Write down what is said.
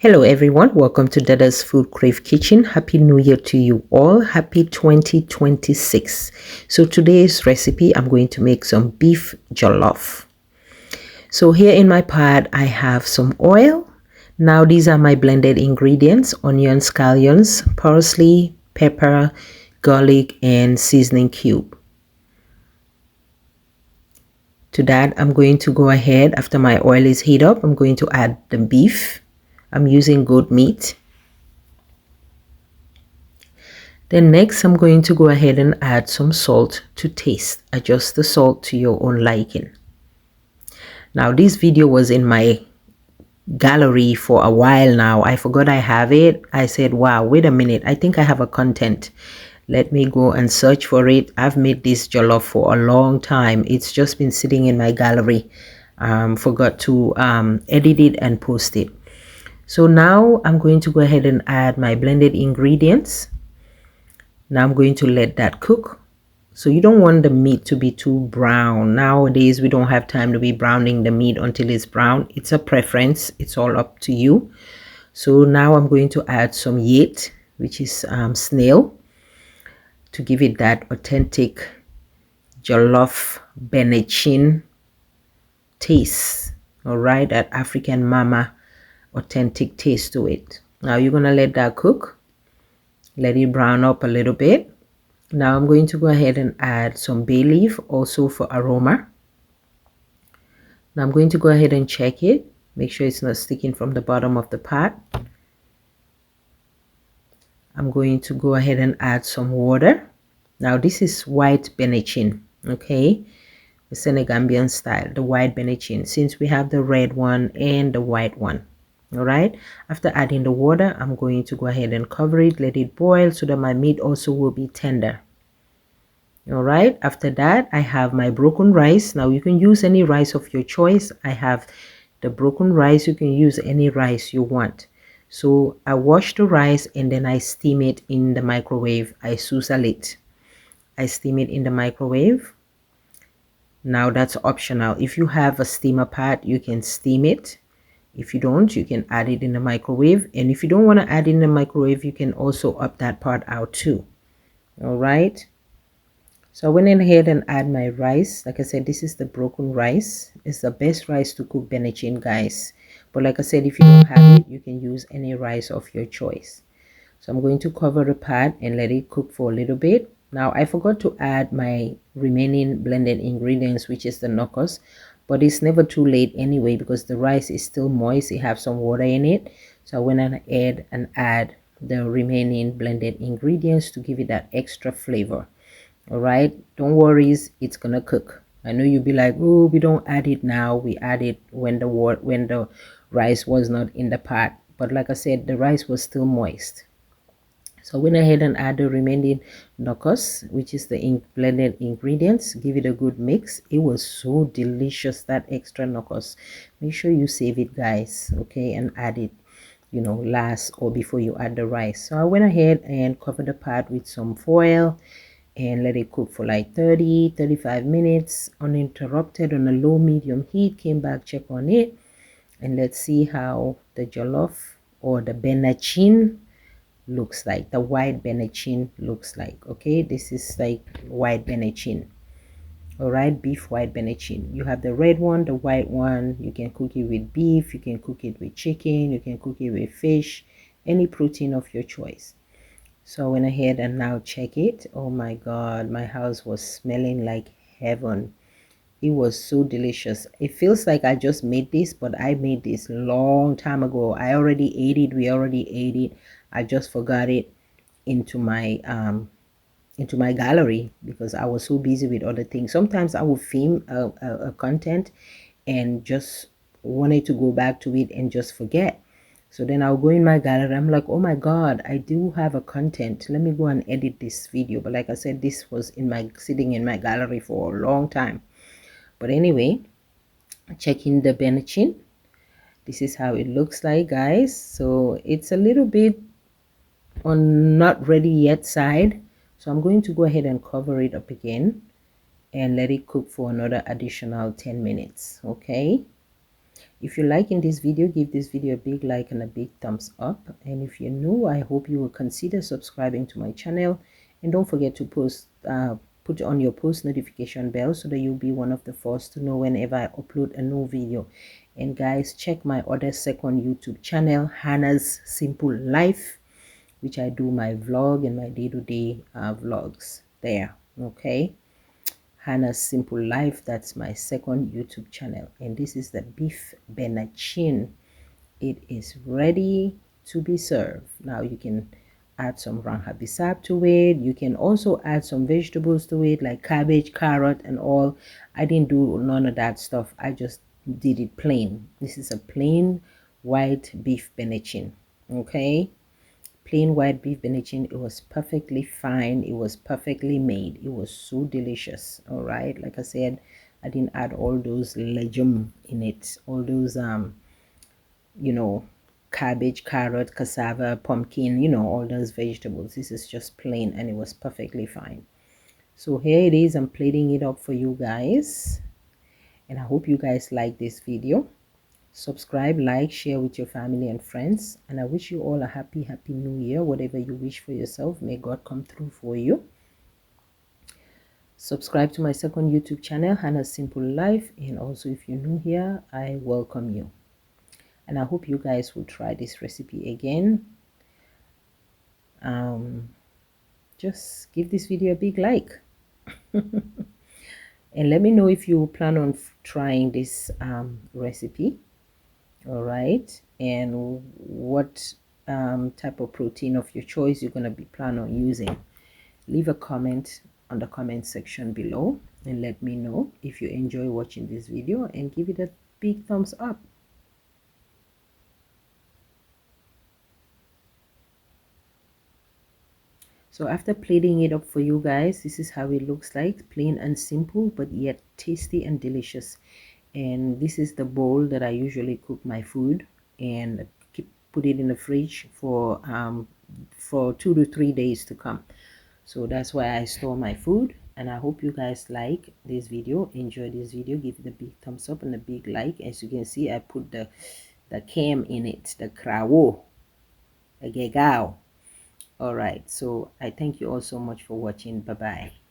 Hello everyone, welcome to Dada'S Foodcrave Kitchen. Happy New Year to you all. Happy 2026. So today's recipe, I'm going to make some beef jollof. So here in my pot, I have some oil. Now these are my blended ingredients: onion, scallions, parsley, pepper, garlic, and seasoning cube. To that, I'm going to go ahead, after my oil is heat up, I'm going to add the beef. I'm using goat meat. Then next, I'm going to go ahead and add some salt to taste. Adjust the salt to your own liking. Now, this video was in my gallery for a while now. I forgot I have it. I said, wow, wait a minute. I think I have a content. Let me go and search for it. I've made this jollof for a long time. It's just been sitting in my gallery. Forgot to edit it and post it. So now I'm going to go ahead and add my blended ingredients. Now I'm going to let that cook. So you don't want the meat to be too brown. Nowadays, we don't have time to be browning the meat until it's brown. It's a preference. It's all up to you. So now I'm going to add some yet, which is snail, to give it that authentic jollof Benachin taste. All right, that African mama authentic taste to it. Now you're going to let that cook. Let it brown up a little bit. Now I'm going to go ahead and add some bay leaf also for aroma. Now I'm going to go ahead and check it. Make sure it's not sticking from the bottom of the pot. I'm going to go ahead and add some water. Now this is white Benachin, okay? The Senegambian style, the white Benachin, since we have the red one and the white one. All right, after adding the water, I'm going to go ahead and cover it, let it boil so that my meat also will be tender. All right, after that, I have my broken rice. Now you can use any rice of your choice. I have the broken rice. You can use any rice you want. So I wash the rice and then I steam it in the microwave. I susal it. I steam it in the microwave. Now that's optional. If you have a steamer pot, you can steam it. If you don't, you can add it in the microwave. And if you don't want to add it in the microwave, you can also up that part out too. All right. So I went ahead and add my rice. Like I said, this is the broken rice. It's the best rice to cook Benachin, guys. But like I said, if you don't have it, you can use any rice of your choice. So I'm going to cover the pot and let it cook for a little bit. Now I forgot to add my remaining blended ingredients, which is the knockers. But it's never too late anyway because the rice is still moist. It has some water in it. So I went ahead and add the remaining blended ingredients to give it that extra flavor. All right, don't worry, it's gonna cook. I know you'll be like, oh, we don't add it now. We add it when the rice was not in the pot. But like I said, the rice was still moist. So I went ahead and add the remaining knockers, which is the blended ingredients. Give it a good mix. It was so delicious, that extra knockers. Make sure you save it, guys, okay, and add it, you know, last or before you add the rice. So I went ahead and covered the pot with some foil and let it cook for like 30-35 minutes uninterrupted on a low medium heat. Came back, check on it, and let's see how the jollof or the Benachin looks like. The white Benachin looks like. Okay, this is like white Benachin. All right, beef white Benachin. You have the red one, the white one. You can cook it with beef, you can cook it with chicken, you can cook it with fish, any protein of your choice. So I went ahead and now check it. Oh my god, my house was smelling like heaven. It was so delicious. It feels like I just made this, but I made this long time ago. I already ate it. We already ate it. I just forgot it into my gallery because I was so busy with other things. Sometimes I will film a content and just wanted to go back to it and just forget. So then I'll go in my gallery. I'm like, oh my god, I do have a content. Let me go and edit this video. But like I said, this was sitting in my gallery for a long time. But anyway, checking the Benachin. This is how it looks like, guys. So it's a little bit on not ready yet side. So I'm going to go ahead and cover it up again and let it cook for another additional 10 minutes. Okay. If you're liking this video, give this video a big like and a big thumbs up. And if you're new, I hope you will consider subscribing to my channel. And don't forget to put on your post notification bell so that you'll be one of the first to know whenever I upload a new video. And guys, check my other second YouTube channel, Hannah's Simple Life, which I do my vlog and my day-to-day vlogs there. Okay, Hannah's Simple Life, that's my second YouTube channel. And this is the beef Benachin. It is ready to be served. Now you can add some ranhabisab to it. You can also add some vegetables to it, like cabbage, carrot, and all. I didn't do none of that stuff. I just did it plain. This is a plain white beef Benachin. Okay, plain white beef Benachin. It was perfectly fine. It was perfectly made. It was so delicious. All right, like I said, I didn't add all those legume in it, all those you know, cabbage, carrot, cassava, pumpkin, you know, all those vegetables. This is just plain and it was perfectly fine. So here it is. I'm plating it up for you guys, and I hope you guys like this video. Subscribe, like, share with your family and friends, and I wish you all a happy new year. Whatever you wish for yourself, may God come through for you. Subscribe to my second YouTube channel, Hannah's Simple Life, and also if you're new here, I welcome you. And I hope you guys will try this recipe again. Just give this video a big like. And let me know if you plan on trying this recipe. All right, and what type of protein of your choice you're going to be plan on using. Leave a comment on the comment section below and let me know if you enjoy watching this video, and give it a big thumbs up. So after plating it up for you guys, this is how it looks like, plain and simple, but yet tasty and delicious. And this is the bowl that I usually cook my food, and put it in the fridge for 2 to 3 days to come. So that's why I store my food. And I hope you guys like this video, enjoy this video, give it a big thumbs up and a big like. As you can see, I put the cam in it, the krawo, the gegao. All right, so I thank you all so much for watching. Bye bye.